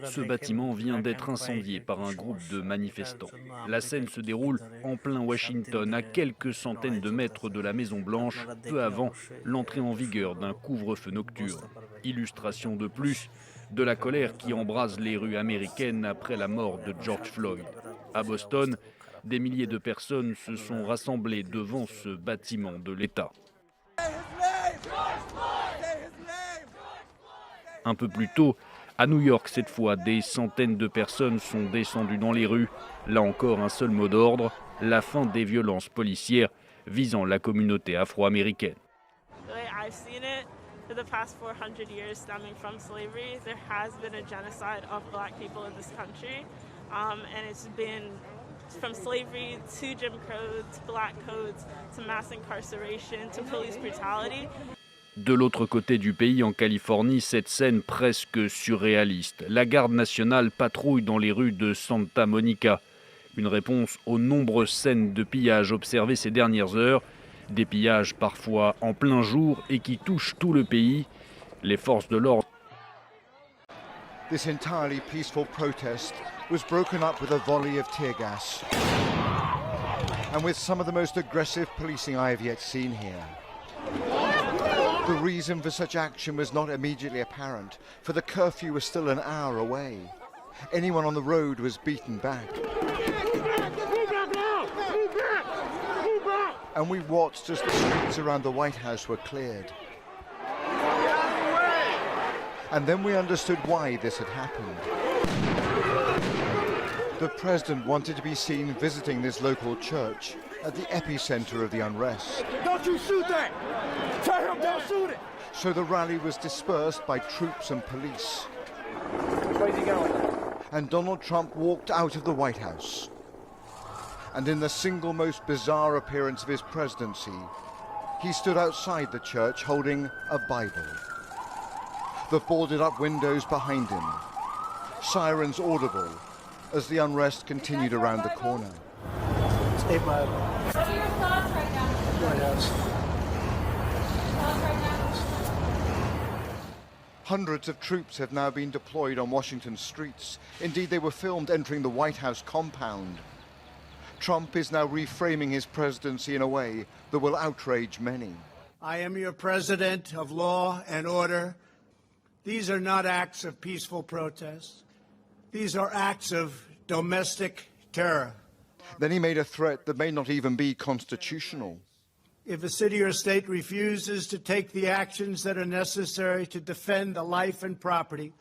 Ce bâtiment vient d'être incendié par un groupe de manifestants. La scène se déroule en plein Washington, à quelques centaines de mètres de la Maison-Blanche, peu avant l'entrée en vigueur d'un couvre-feu nocturne. Illustration de plus de la colère qui embrase les rues américaines après la mort de George Floyd. À Boston, des milliers de personnes se sont rassemblées devant ce bâtiment de l'État. Un peu plus tôt, à New York cette fois, des centaines de personnes sont descendues dans les rues. Là encore, un seul mot d'ordre, la fin des violences policières visant la communauté afro-américaine. For the past 400 years stemming from slavery, there has been a genocide of black people in this country. And it's been from slavery to Jim Crow, to black codes, to mass incarceration, to police brutality. De l'autre côté du pays, en Californie, cette scène presque surréaliste. La garde nationale patrouille dans les rues de Santa Monica. Une réponse aux nombreuses scènes de pillage observées ces dernières heures. Des pillages parfois en plein jour et qui touchent tout le pays. Les forces de l'ordre. This entirely peaceful protest was broken up with a volley of tear gas and with some of the most aggressive policing I have yet seen here. The reason for such action was not immediately apparent, for the curfew was still an hour away. Anyone on the road was beaten back. And we watched as the streets around the White House were cleared. And then we understood why this had happened. The president wanted to be seen visiting this local church at the epicenter of the unrest. Don't you shoot that! Tell him don't shoot it! So the rally was dispersed by troops and police. Which way is he going? And Donald Trump walked out of the White House. And in the single most bizarre appearance of his presidency, he stood outside the church holding a Bible. The boarded-up windows behind him, sirens audible as the unrest continued around the corner. Stay Bible. What are your thoughts right now? White House. Thoughts right now? Hundreds of troops have now been deployed on Washington streets. Indeed, they were filmed entering the White House compound. Trump is now reframing his presidency in a way that will outrage many. I am your president of law and order. These are not acts of peaceful protest. These are acts of domestic terror. Then he made a threat that may not even be constitutional. If a city or state refuses to take the actions that are necessary to defend the life and property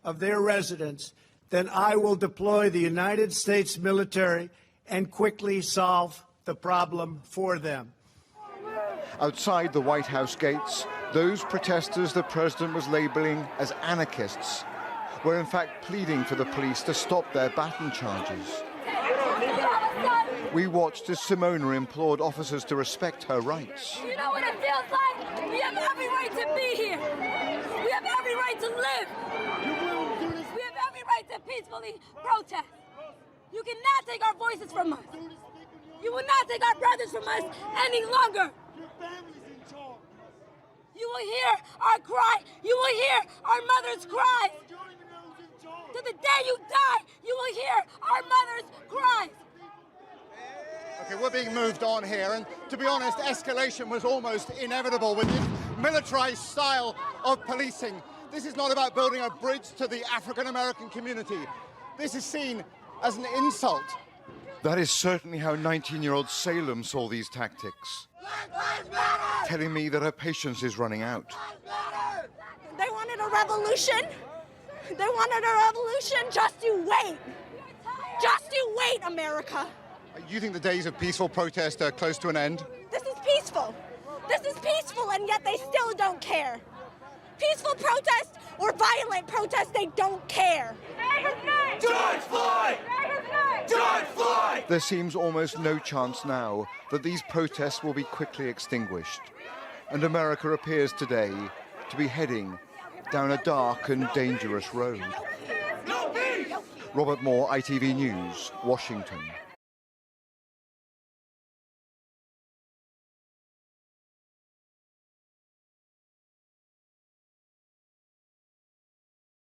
of their residents, then I will deploy the United States military and quickly solve the problem for them. Outside the White House gates, those protesters the president was labeling as anarchists were in fact pleading for the police to stop their baton charges. We watched as Simona implored officers to respect her rights. You know what it feels like? We have every right to be here. We have every right to live. We have every right to peacefully protest. You cannot take our voices from us. You will not take our brothers from us any longer. You will hear our cry. You will hear our mothers' cries. To the day you die, you will hear our mothers' cries. Okay, we're being moved on here, and to be honest, escalation was almost inevitable with this militarized style of policing. This is not about building a bridge to the African-American community. This is seen as an insult. That is certainly how 19-year-old Salem saw these tactics, telling me that her patience is running out. They wanted a revolution. They wanted a revolution. Just you wait. Just you wait, America. You think the days of peaceful protest are close to an end? This is peaceful. This is peaceful, and yet they still don't care. Peaceful protest or violent protest, they don't care. George Floyd! George Floyd! There seems almost no chance now that these protests will be quickly extinguished. And America appears today to be heading down a dark and dangerous road. Robert Moore, ITV News, Washington.